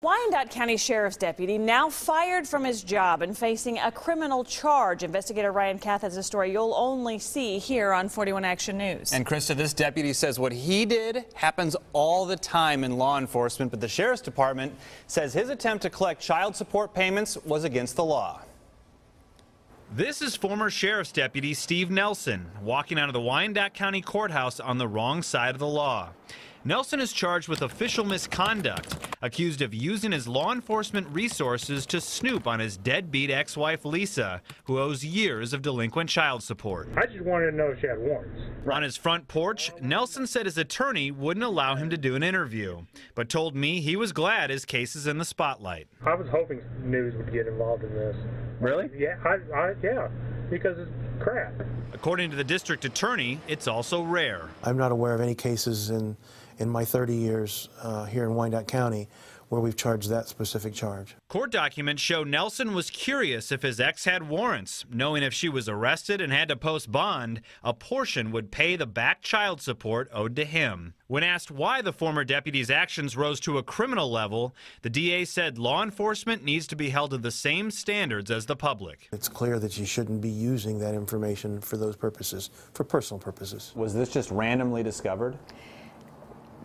Wyandotte County Sheriff's deputy now fired from his job and facing a criminal charge. Investigator Ryan Kath has a story you'll only see here on 41 Action News. And Krista, this deputy says what he did happens all the time in law enforcement, but the Sheriff's Department says his attempt to collect child support payments was against the law. This is former Sheriff's Deputy Steve Nelson walking out of the Wyandotte County Courthouse on the wrong side of the law. Nelson is charged with official misconduct, accused of using his law enforcement resources to snoop on his deadbeat ex-wife Lisa, who owes years of delinquent child support. I just wanted to know if she had warrants. On his front porch, Nelson said his attorney wouldn't allow him to do an interview, but told me he was glad his case is in the spotlight. I was hoping news would get involved in this. Really? Yeah, yeah, because it's crap. According to the district attorney, it's also rare. I'm not aware of any cases in my 30 years here in Wyandotte County where we've charged that specific charge. Court documents show Nelson was curious if his ex had warrants, knowing if she was arrested and had to post bond, a portion would pay the back child support owed to him. When asked why the former deputy's actions rose to a criminal level, the DA said law enforcement needs to be held to the same standards as the public. It's clear that you shouldn't be using that information for those purposes, for personal purposes. Was this just randomly discovered?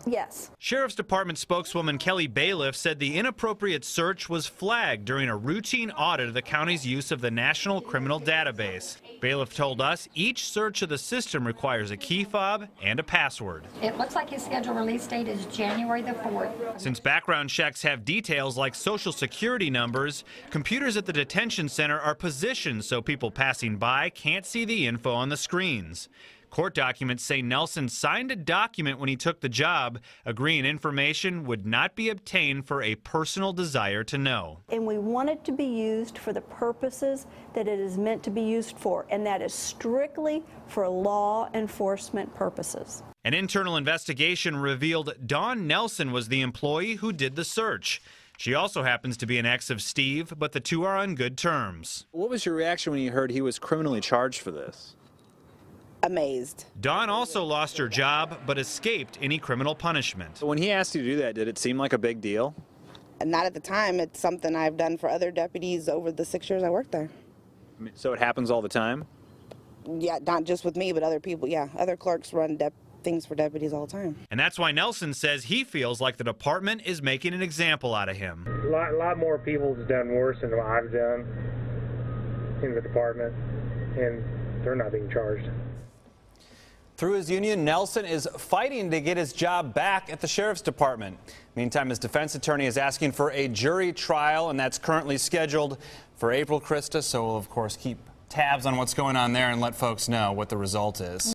Yes. Sheriff's Department spokeswoman Kelly Bailiff said the inappropriate search was flagged during a routine audit of the county's use of the National Criminal Database. Bailiff told us each search of the system requires a key fob and a password. It looks like his scheduled release date is January the 4th. Since background checks have details like social security numbers, computers at the detention center are positioned so people passing by can't see the info on the screens. Court documents say Nelson signed a document when he took the job, agreeing information would not be obtained for a personal desire to know. And we want it to be used for the purposes that it is meant to be used for, and that is strictly for law enforcement purposes. An internal investigation revealed Dawn Nelson was the employee who did the search. She also happens to be an ex of Steve, but the two are on good terms. What was your reaction when you heard he was criminally charged for this? Amazed. Dawn also lost her job, but escaped any criminal punishment. So when he asked you to do that, did it seem like a big deal? Not at the time. It's something I've done for other deputies over the 6 years I worked there. So it happens all the time? Yeah, not just with me, but other people. Yeah, other clerks run things for deputies all the time. And that's why Nelson says he feels like the department is making an example out of him. A lot more people have done worse than what I've done in the department, and they're not being charged. Through his union, Nelson is fighting to get his job back at the Sheriff's Department. Meantime, his defense attorney is asking for a jury trial, and that's currently scheduled for April, Krista. So we'll, of course, keep tabs on what's going on there and let folks know what the result is.